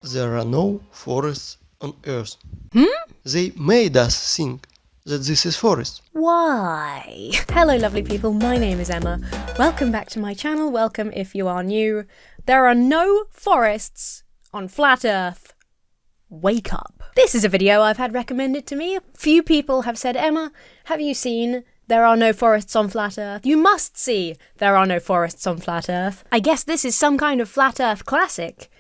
There are no forests on Earth. They made us think that this is forest. Why? Hello lovely people, my name is Emma. Welcome back to my channel, welcome if you are new. There are no forests on flat Earth. Wake up. This is a video I've had recommended to me. A few people have said, Emma, have you seen There Are No Forests on Flat Earth? You must see There Are No Forests on Flat Earth. I guess this is some kind of flat Earth classic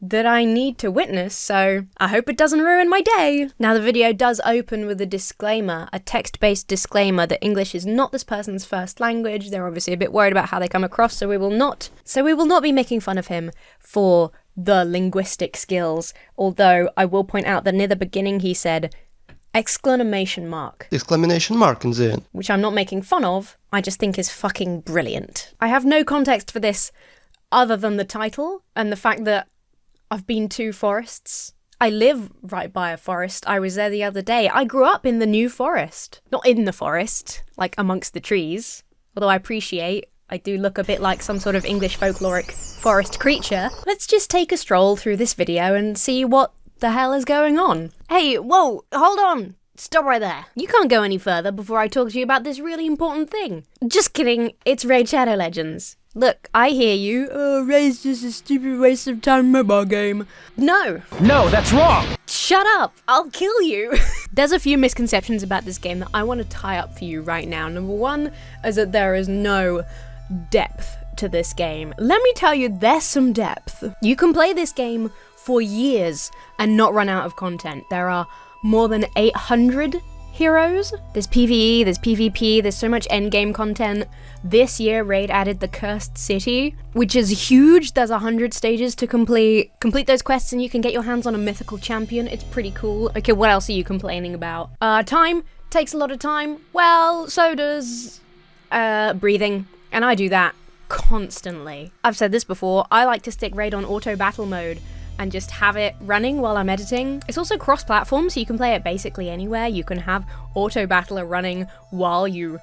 that I need to witness, so I hope it doesn't ruin my day. Now the video does open with a disclaimer, a text-based disclaimer that English is not this person's first language. They're obviously a bit worried about how they come across, so we will not be making fun of him for the linguistic skills, although I will point out that near the beginning he said exclamation mark. Exclamation mark in the end. Which I'm not making fun of, I just think is fucking brilliant. I have no context for this other than the title and the fact that I've been to forests. I live right by a forest. I was there the other day. I grew up in the New Forest. Not in the forest, like amongst the trees. Although I do look a bit like some sort of English folkloric forest creature. Let's just take a stroll through this video and see what the hell is going on. Hey, whoa, hold on. Stop right there. You can't go any further before I talk to you about this really important thing. Just kidding, it's Raid Shadow Legends. Look, I hear you. Oh, Raid's just a stupid waste of time mobile game. No, that's wrong. Shut up, I'll kill you. There's a few misconceptions about this game that I want to tie up for you right now. Number one is that there is no depth to this game. Let me tell you, there's some depth. You can play this game for years and not run out of content. There are more than 800 heroes. There's PvE, there's PvP, there's so much endgame content. This year, Raid added the Cursed City, which is huge. There's 100 stages to complete. Complete those quests and you can get your hands on a mythical champion. It's pretty cool. Okay, what else are you complaining about? Time. Takes a lot of time. Well, so does breathing. And I do that constantly. I've said this before, I like to stick Raid on auto battle mode and just have it running while I'm editing. It's also cross-platform, so you can play it basically anywhere. You can have auto battler running while you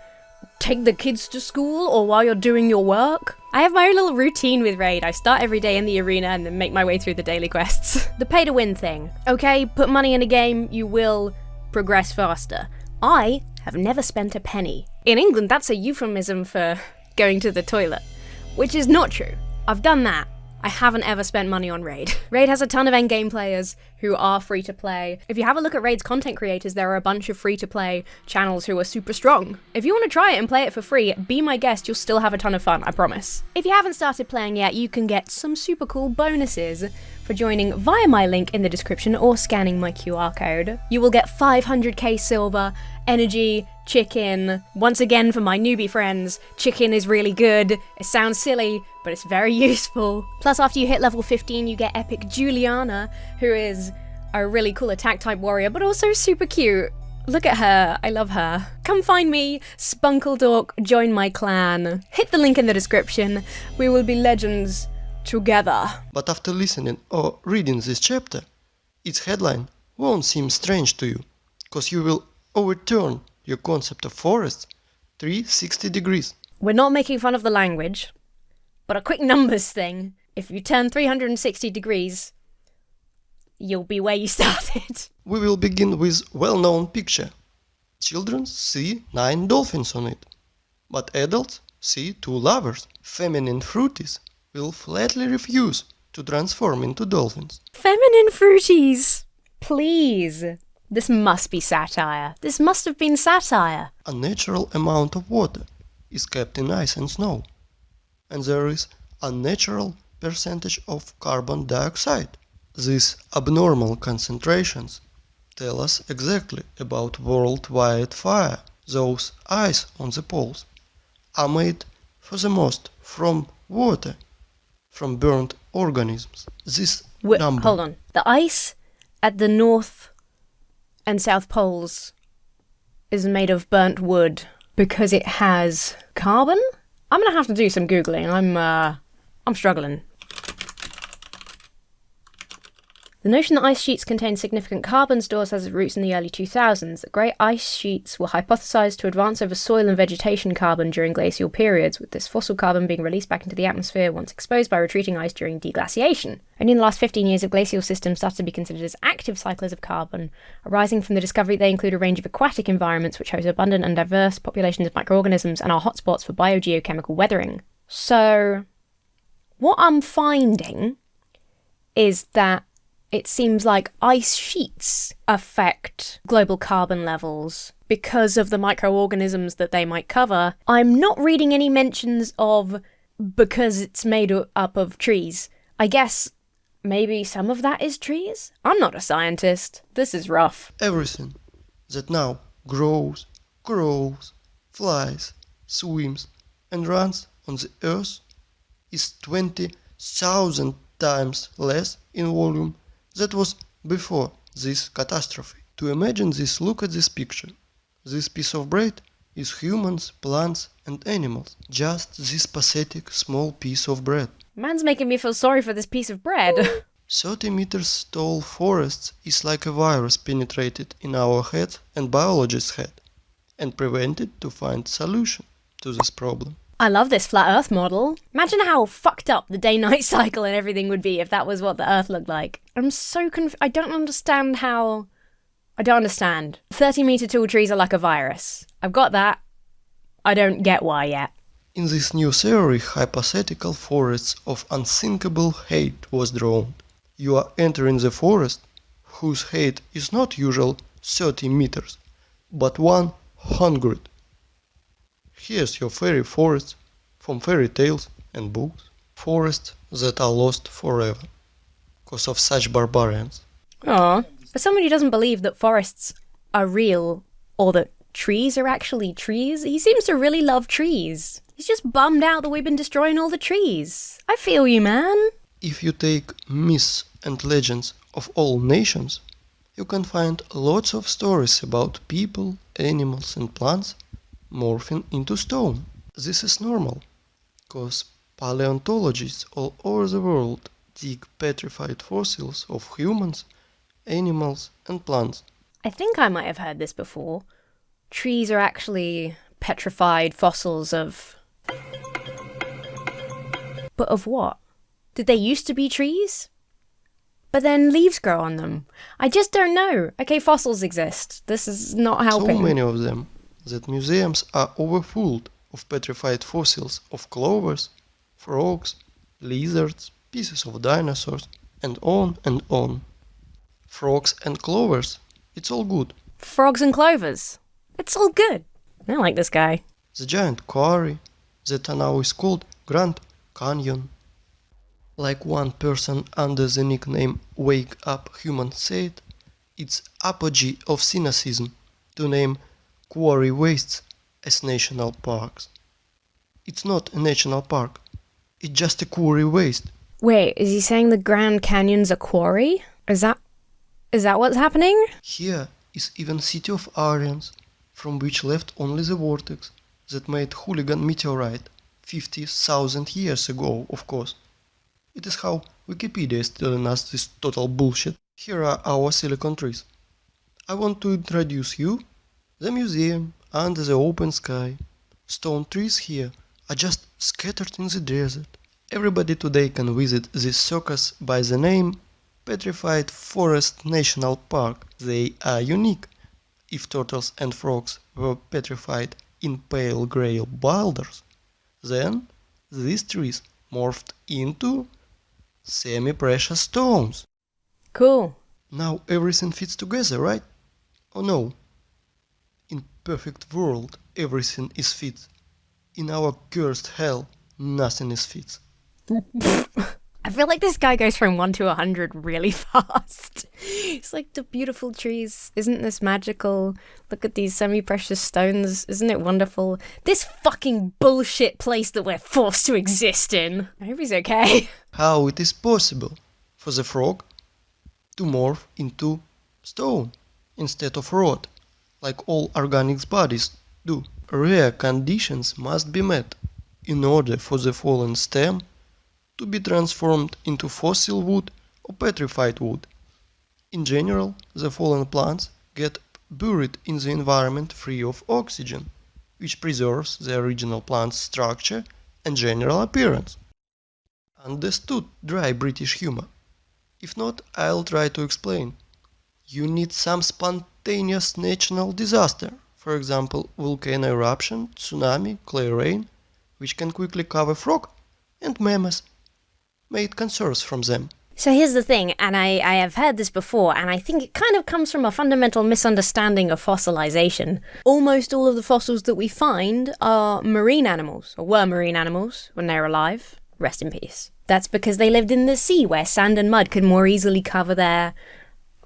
take the kids to school or while you're doing your work. I have my own little routine with Raid. I start every day in the arena and then make my way through the daily quests. The pay-to-win thing. Okay, put money in a game, you will progress faster. I have never spent a penny. In England, that's a euphemism for going to the toilet, which is not true. I've done that. I haven't ever spent money on Raid. Raid has a ton of endgame players who are free to play. If you have a look at Raid's content creators, there are a bunch of free to play channels who are super strong. If you want to try it and play it for free, be my guest, you'll still have a ton of fun, I promise. If you haven't started playing yet, you can get some super cool bonuses for joining via my link in the description or scanning my QR code. You will get 500k silver, energy, chicken. Once again, for my newbie friends, chicken is really good. It sounds silly, but it's very useful. Plus, after you hit level 15, you get Epic Juliana, who is a really cool attack type warrior, but also super cute. Look at her, I love her. Come find me, Spunkledork, join my clan. Hit the link in the description. We will be legends together. But after listening or reading this chapter, its headline won't seem strange to you, cause you will overturn your concept of forest 360 degrees. We're not making fun of the language, but a quick numbers thing. If you turn 360 degrees, you'll be where you started. We will begin with well-known picture. Children see 9 dolphins on it, but adults see 2 lovers. Feminine fruities will flatly refuse to transform into dolphins. Feminine fruities! Please. This must be satire. This must have been satire. A natural amount of water is kept in ice and snow, and there is a natural percentage of carbon dioxide. These abnormal concentrations tell us exactly about worldwide fire. Those ice on the poles are made for the most from water, from burnt organisms. This number... Hold on. The ice at the North and South Poles is made of burnt wood because it has carbon? I'm gonna have to do some Googling. I'm struggling. The notion that ice sheets contain significant carbon stores has its roots in the early 2000s. The great ice sheets were hypothesized to advance over soil and vegetation carbon during glacial periods, with this fossil carbon being released back into the atmosphere once exposed by retreating ice during deglaciation. Only in the last 15 years have glacial systems started to be considered as active cyclers of carbon, arising from the discovery they include a range of aquatic environments which host abundant and diverse populations of microorganisms and are hotspots for biogeochemical weathering. So, what I'm finding is that it seems like ice sheets affect global carbon levels because of the microorganisms that they might cover. I'm not reading any mentions of because it's made up of trees. I guess maybe some of that is trees? I'm not a scientist. This is rough. Everything that now grows, crawls, flies, swims, and runs on the Earth is 20,000 times less in volume that was before this catastrophe. To imagine this, look at this picture. This piece of bread is humans, plants and animals. Just this pathetic small piece of bread. Man's making me feel sorry for this piece of bread. 30 meters tall forests is like a virus penetrated in our head and biologist's head and prevented to find solution to this problem. I love this flat Earth model. Imagine how fucked up the day-night cycle and everything would be if that was what the Earth looked like. I'm so I don't understand how... I don't understand. 30-meter tall trees are like a virus. I've got that. I don't get why yet. In this new theory, hypothetical forests of unthinkable height was drawn. You are entering the forest, whose height is not usual 30 meters, but 100. Here's your fairy forest from fairy tales and books. Forests that are lost forever, because of such barbarians. Aww. For someone who doesn't believe that forests are real, or that trees are actually trees, he seems to really love trees. He's just bummed out that we've been destroying all the trees. I feel you, man. If you take myths and legends of all nations, you can find lots of stories about people, animals and plants morphing into stone. This is normal, because paleontologists all over the world dig petrified fossils of humans, animals and plants. I think I might have heard this before. Trees are actually petrified fossils of... But of what? Did they used to be trees? But then leaves grow on them. I just don't know. Okay, fossils exist. This is not helping. So many of them that museums are overfull of petrified fossils of clovers, frogs, lizards, pieces of dinosaurs, and on and on. Frogs and clovers, it's all good. Frogs and clovers. It's all good. I like this guy. The giant quarry that now is called Grand Canyon. Like one person under the nickname Wake Up Human said, it's apogee of cynicism to name quarry wastes as national parks. It's not a national park, it's just a quarry waste. Wait, is he saying the Grand Canyon's a quarry? Is that what's happening? Here is even city of Aryans, from which left only the vortex that made Hooligan meteorite 50,000 years ago, of course. It is how Wikipedia is telling us this total bullshit. Here are our silicon trees. I want to introduce you the museum under the open sky. Stone trees here are just scattered in the desert. Everybody today can visit this circus by the name Petrified Forest National Park. They are unique. If turtles and frogs were petrified in pale grey boulders, then these trees morphed into semi-precious stones. Cool. Now everything fits together, right? Oh no. In perfect world, everything is fit. In our cursed hell, nothing is fit. I feel like this guy goes from 1 to 100 really fast. It's like the beautiful trees. Isn't this magical? Look at these semi-precious stones. Isn't it wonderful? This fucking bullshit place that we're forced to exist in. I hope he's okay. How it is possible for the frog to morph into stone instead of rod, like all organic bodies do? Rare conditions must be met in order for the fallen stem to be transformed into fossil wood or petrified wood. In general, the fallen plants get buried in the environment free of oxygen, which preserves the original plant's structure and general appearance. Understood, dry British humor? If not, I'll try to explain. You need some spontaneous natural disaster, for example, volcano eruption, tsunami, clay rain, which can quickly cover frog and mammoths. Made conserves from them. So here's the thing, and I have heard this before, and I think it kind of comes from a fundamental misunderstanding of fossilization. Almost all of the fossils that we find are marine animals, or were marine animals when they were alive. Rest in peace. That's because they lived in the sea, where sand and mud could more easily cover their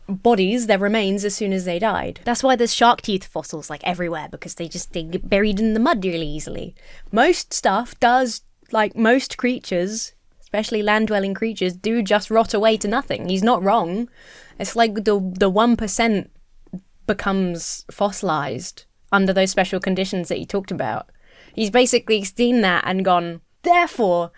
bodies, their remains, as soon as they died. That's why there's shark teeth fossils like everywhere, because they get buried in the mud really easily. Most stuff does, like most creatures, especially land-dwelling creatures, do just rot away to nothing. He's not wrong. It's like the 1% becomes fossilized under those special conditions that he talked about. He's basically seen that and gone, therefore,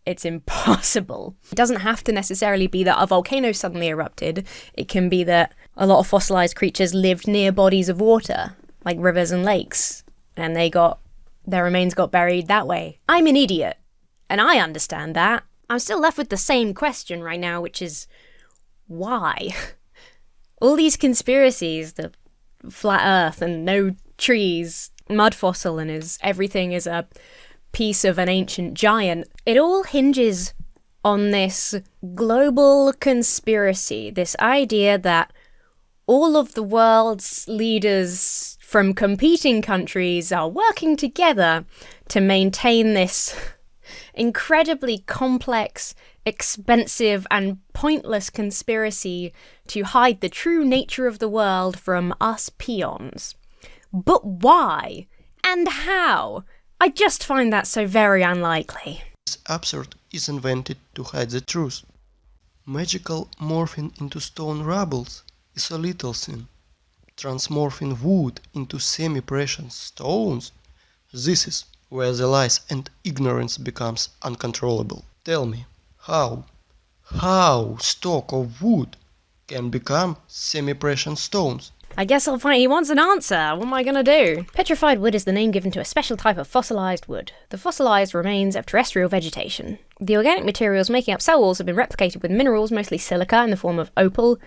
it's impossible. It doesn't have to necessarily be that a volcano suddenly erupted. It can be that a lot of fossilized creatures lived near bodies of water, like rivers and lakes, and their remains got buried that way. I'm an idiot, and I understand that. I'm still left with the same question right now, which is, why? All these conspiracies, the flat earth and no trees, mud fossil and everything is a piece of an ancient giant. It all hinges on this global conspiracy, this idea that all of the world's leaders from competing countries are working together to maintain this incredibly complex, expensive, and pointless conspiracy to hide the true nature of the world from us peons. But why? And how? I just find that so very unlikely. This absurd is invented to hide the truth. Magical morphing into stone rubbles is a little sin. Transmorphing wood into semi-precious stones, this is where the lies and ignorance becomes uncontrollable. Tell me, how stalk of wood can become semi-precious stones? I guess I'll find he wants an answer. What am I going to do? Petrified wood is the name given to a special type of fossilized wood. The fossilized remains of terrestrial vegetation. The organic materials making up cell walls have been replicated with minerals, mostly silica in the form of opal,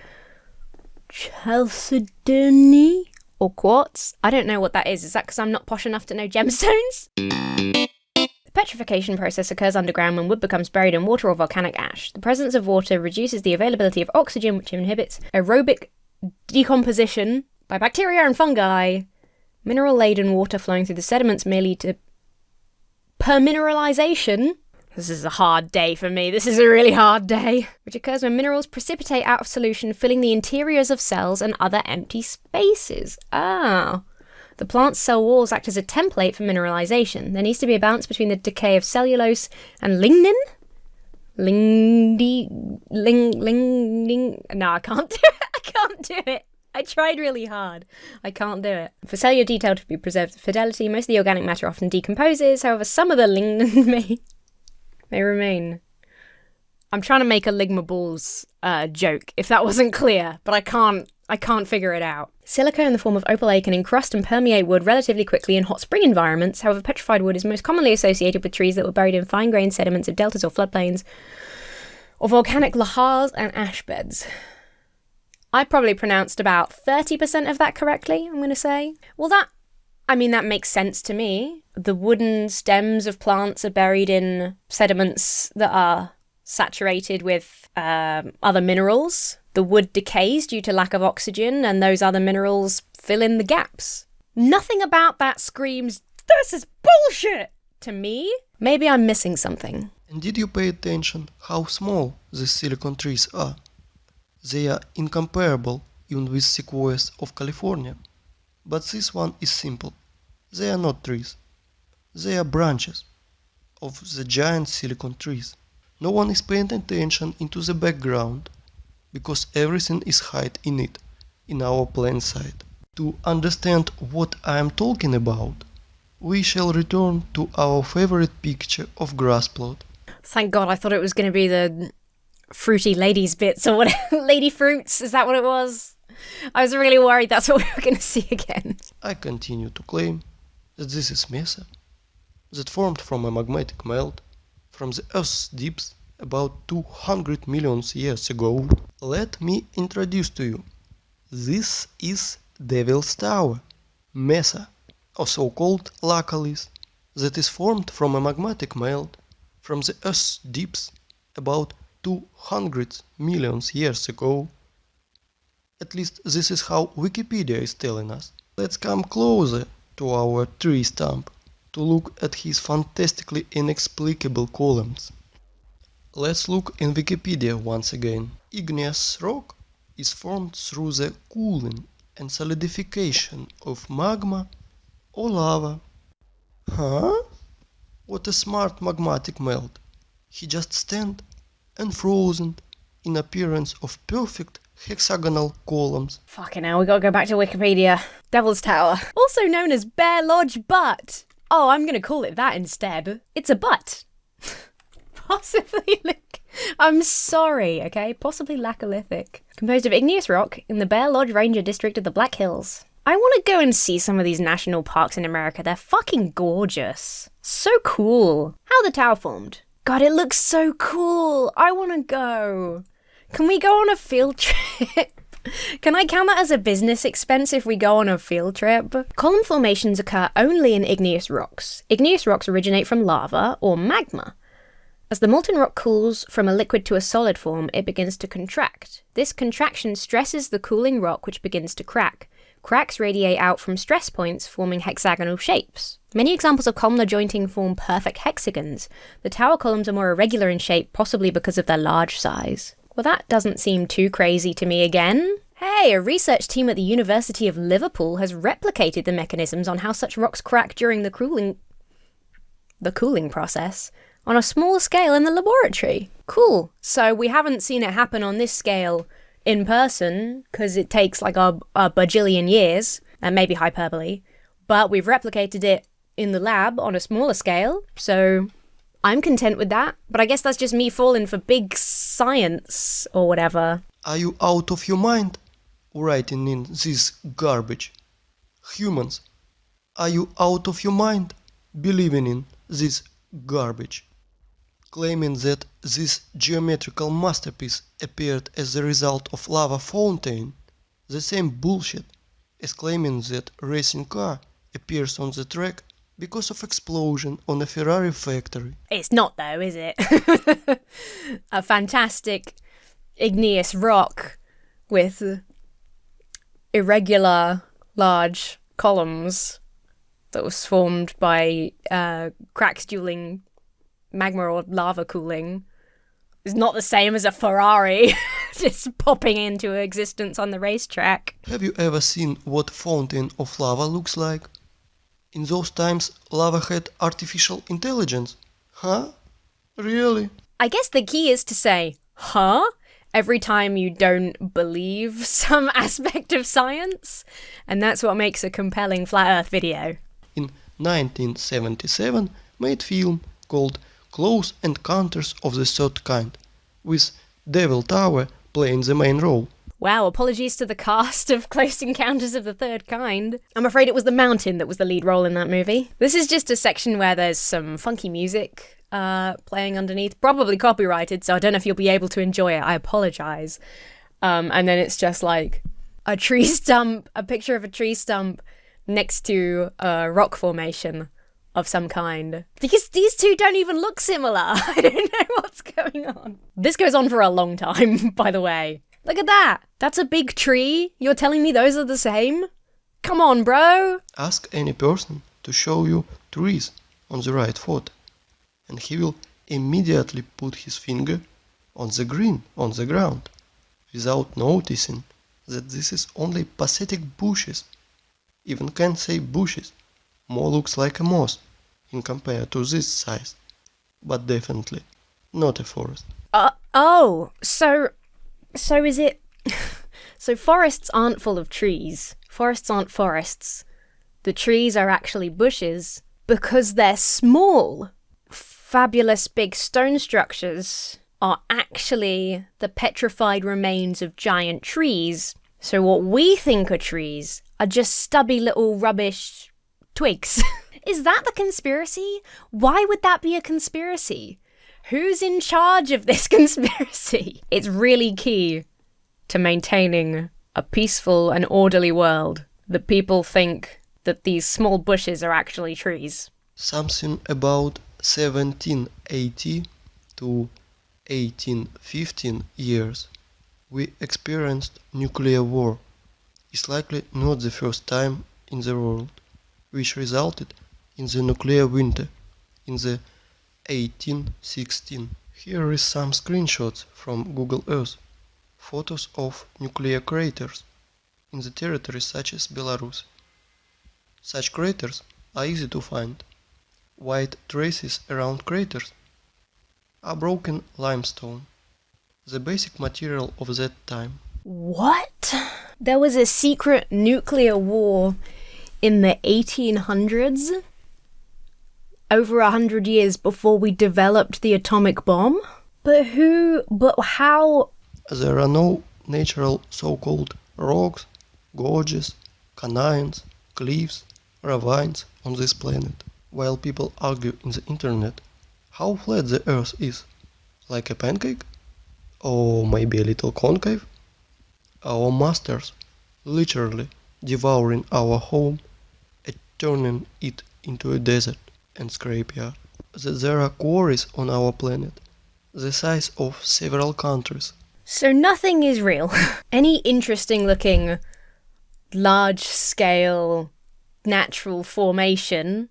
chalcedony, or quartz. I don't know what that is. Is that because I'm not posh enough to know gemstones? The petrification process occurs underground when wood becomes buried in water or volcanic ash. The presence of water reduces the availability of oxygen, which inhibits aerobic decomposition by bacteria and fungi. Mineral-laden water flowing through the sediments may lead to permineralization. This is a hard day for me. This is a really hard day. Which occurs when minerals precipitate out of solution, filling the interiors of cells and other empty spaces. The plant's cell walls act as a template for mineralization. There needs to be a balance between the decay of cellulose and lignin. No, I can't do it. I can't do it. I tried really hard. I can't do it. For cellular detail to be preserved with fidelity, most of the organic matter often decomposes. However, some of the lignin may remain. I'm trying to make a Ligma Balls joke, if that wasn't clear, but I can't figure it out. Silica in the form of opal can encrust and permeate wood relatively quickly in hot spring environments. However, petrified wood is most commonly associated with trees that were buried in fine-grained sediments of deltas or floodplains, or volcanic lahars and ash beds. I probably pronounced about 30% of that correctly, I'm going to say. Well, that makes sense to me. The wooden stems of plants are buried in sediments that are saturated with other minerals. The wood decays due to lack of oxygen, and those other minerals fill in the gaps. Nothing about that screams, this is bullshit, to me. Maybe I'm missing something. And did you pay attention how small the silicon trees are? They are incomparable even with sequoias of California. But this one is simple. They are not trees. They are branches of the giant silicon trees. No one is paying attention into the background, because everything is hid in it, in our plain sight. To understand what I am talking about, we shall return to our favorite picture of grass plot. Thank God, I thought it was going to be the fruity ladies bits or whatever. Lady fruits, is that what it was? I was really worried that's what we were going to see again. I continue to claim that this is mesa that formed from a magmatic melt from the Earth's deeps about 200 million years ago. Let me introduce to you. This is Devil's Tower, mesa, or so-called laccolith, that is formed from a magmatic melt from the Earth's deeps about 200 million years ago. At least this is how Wikipedia is telling us. Let's come closer to our tree stump to look at his fantastically inexplicable columns. Let's look in Wikipedia once again. Igneous rock is formed through the cooling and solidification of magma or lava. Huh? What a smart magmatic melt. He just stand and frozen in appearance of perfect hexagonal columns. Fucking hell, we gotta go back to Wikipedia. Devil's Tower. Also known as Bear Lodge Butt. Oh, I'm gonna call it that instead. It's a butt. Possibly, I'm sorry, okay? Possibly laccolithic. Composed of igneous rock in the Bear Lodge Ranger District of the Black Hills. I want to go and see some of these national parks in America. They're fucking gorgeous. So cool. How the tower formed. God, it looks so cool. I want to go. Can we go on a field trip? Can I count that as a business expense if we go on a field trip? Column formations occur only in igneous rocks. Igneous rocks originate from lava or magma. As the molten rock cools from a liquid to a solid form, it begins to contract. This contraction stresses the cooling rock, which begins to crack. Cracks radiate out from stress points, forming hexagonal shapes. Many examples of columnar jointing form perfect hexagons. The tower columns are more irregular in shape, possibly because of their large size. Well, that doesn't seem too crazy to me again. Hey, a research team at the University of Liverpool has replicated the mechanisms on how such rocks crack during the cooling process on a small scale in the laboratory. Cool. So we haven't seen it happen on this scale in person, because it takes like a bajillion years, and maybe hyperbole, but we've replicated it in the lab on a smaller scale, so I'm content with that. But I guess that's just me falling for big science or whatever. Are you out of your mind writing in this garbage? Humans, are you out of your mind believing in this garbage? Claiming that this geometrical masterpiece appeared as the result of lava fountain, the same bullshit as claiming that racing car appears on the track because of explosion on a Ferrari factory. It's not though, is it? A fantastic igneous rock with irregular large columns that was formed by cracks dueling magma or lava cooling is not the same as a Ferrari just popping into existence on the racetrack. Have you ever seen what fountain of lava looks like? In those times, lava had artificial intelligence. Huh? Really? I guess the key is to say, huh? Every time you don't believe some aspect of science. And that's what makes a compelling Flat Earth video. In 1977, made film called Close Encounters of the Third Kind, with Devil Tower playing the main role. Wow, apologies to the cast of Close Encounters of the Third Kind. I'm afraid it was the mountain that was the lead role in that movie. This is just a section where there's some funky music playing underneath, probably copyrighted, so I don't know if you'll be able to enjoy it. I apologise. And then it's just like a tree stump, a picture of a tree stump next to a rock formation of some kind. Because these two don't even look similar. I don't know what's going on. This goes on for a long time, by the way. Look at that. That's a big tree. You're telling me those are the same? Come on, bro. Ask any person to show you trees on the right photo, and he will immediately put his finger on the green on the ground, without noticing that this is only pathetic bushes. Even can't say bushes. More looks like a moss in compared to this size, but definitely not a forest. So is it... So forests aren't full of trees. Forests aren't forests. The trees are actually bushes because they're small. Fabulous big stone structures are actually the petrified remains of giant trees. So what we think are trees are just stubby little rubbish twigs. Is that the conspiracy? Why would that be a conspiracy? Who's in charge of this conspiracy? It's really key to maintaining a peaceful and orderly world that people think that these small bushes are actually trees. Something about 1780 to 1815 years, we experienced nuclear war. It's likely not the first time in the world, which resulted in the nuclear winter in the 1816. Here is some screenshots from Google Earth, photos of nuclear craters in the territories such as Belarus. Such craters are easy to find. White traces around craters are broken limestone, the basic material of that time. What? There was a secret nuclear war in the 1800s? Over 100 years before we developed the atomic bomb? But how? There are no natural so-called rocks, gorges, canyons, cliffs, ravines on this planet. While people argue in the internet how flat the Earth is, like a pancake? Or maybe a little concave? Our masters literally devouring our home and turning it into a desert and scrapyard. There are quarries on our planet, the size of several countries. So nothing is real. Any interesting looking, large-scale, natural formation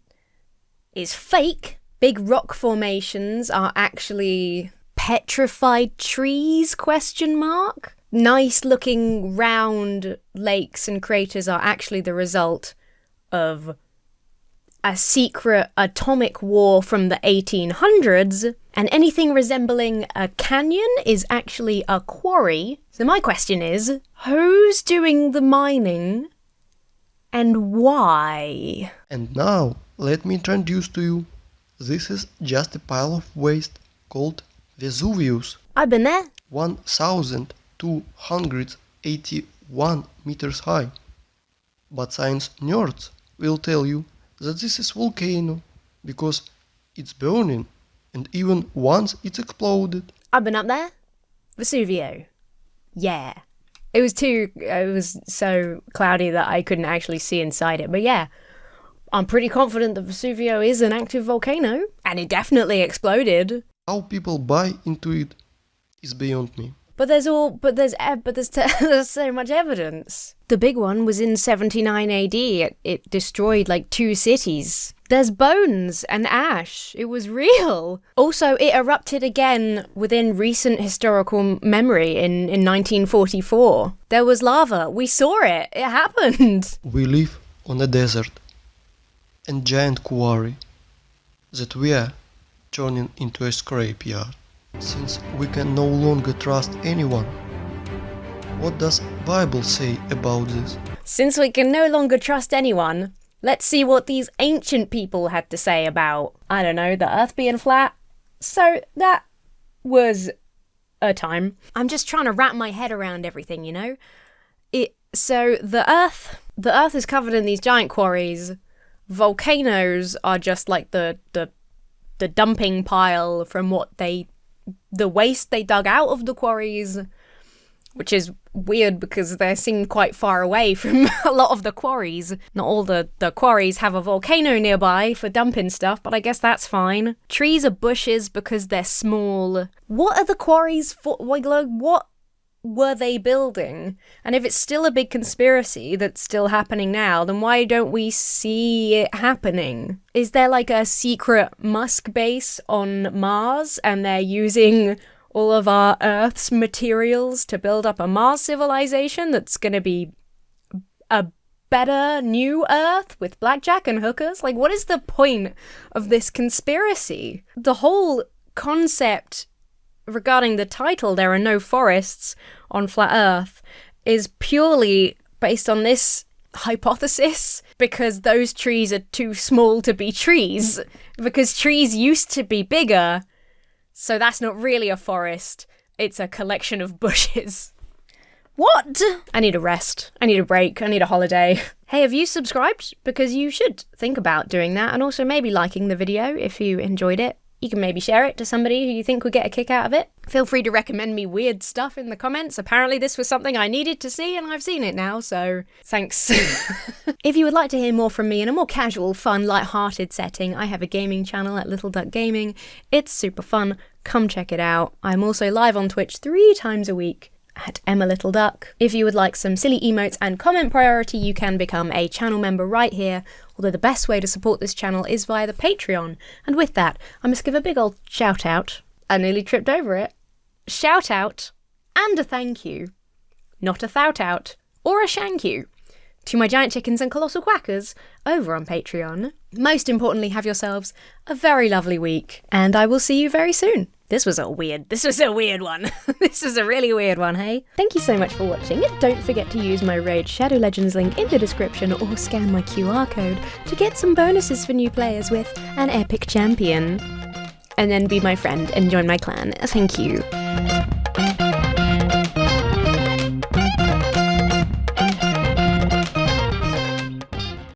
is fake. Big rock formations are actually petrified trees, ? Nice looking round lakes and craters are actually the result of a secret atomic war from the 1800s, and anything resembling a canyon is actually a quarry. So my question is, who's doing the mining and why? And now, let me introduce to you, this is just a pile of waste called Vesuvius. I've been there. 1,281 meters high. But science nerds will tell you that this is volcano, because it's burning, and even once it's exploded. I've been up there. Vesuvio. Yeah. It was so cloudy that I couldn't actually see inside it. But yeah, I'm pretty confident that Vesuvio is an active volcano, and it definitely exploded. How people buy into it is beyond me. But there's so much evidence. The big one was in 79 AD. It destroyed like 2 cities. There's bones and ash. It was real. Also, it erupted again within recent historical memory in 1944. There was lava. We saw it. It happened. We live on a desert and giant quarry that we are turning into a scrapyard. Since we can no longer trust anyone, what does Bible say about this? Since we can no longer trust anyone, let's see what these ancient people had to say about, I don't know, the earth being flat. So that was a time. I'm just trying to wrap my head around everything, you know? So the earth is covered in these giant quarries. Volcanoes are just like the dumping pile from the waste they dug out of the quarries, which is weird because they seem quite far away from a lot of the quarries. Not all the quarries have a volcano nearby for dumping stuff, but I guess that's fine. Trees are bushes because they're small. What are the quarries for? What were they building? And if it's still a big conspiracy that's still happening now, then why don't we see it happening? Is there like a secret Musk base on Mars and they're using all of our Earth's materials to build up a Mars civilization that's going to be a better new Earth with blackjack and hookers? Like, what is the point of this conspiracy? The whole concept regarding the title, There Are No Forests on Flat Earth, is purely based on this hypothesis because those trees are too small to be trees. Because trees used to be bigger So that's not really a forest. It's a collection of bushes. What? I need a rest. I need a break. I need a holiday. Hey, have you subscribed? Because you should think about doing that, and also maybe liking the video if you enjoyed it. You can maybe share it to somebody who you think would get a kick out of it. Feel free to recommend me weird stuff in the comments. Apparently this was something I needed to see and I've seen it now, so thanks. If you would like to hear more from me in a more casual, fun, light-hearted setting, I have a gaming channel at Little Duck Gaming. It's super fun. Come check it out. I'm also live on Twitch 3 times a week at Emma Little Duck. If you would like some silly emotes and comment priority, you can become a channel member right here, although the best way to support this channel is via the Patreon. And with that, I must give a big old shout out. I nearly tripped over it. Shout out and a thank you, not a thout out or a shank you, to my giant chickens and colossal quackers over on Patreon. Most importantly, have yourselves a very lovely week, and I will see you very soon. This was a weird one. This is a really weird one, hey? Thank you so much for watching. Don't forget to use my Raid Shadow Legends link in the description or scan my QR code to get some bonuses for new players with an epic champion. And then be my friend and join my clan. Thank you.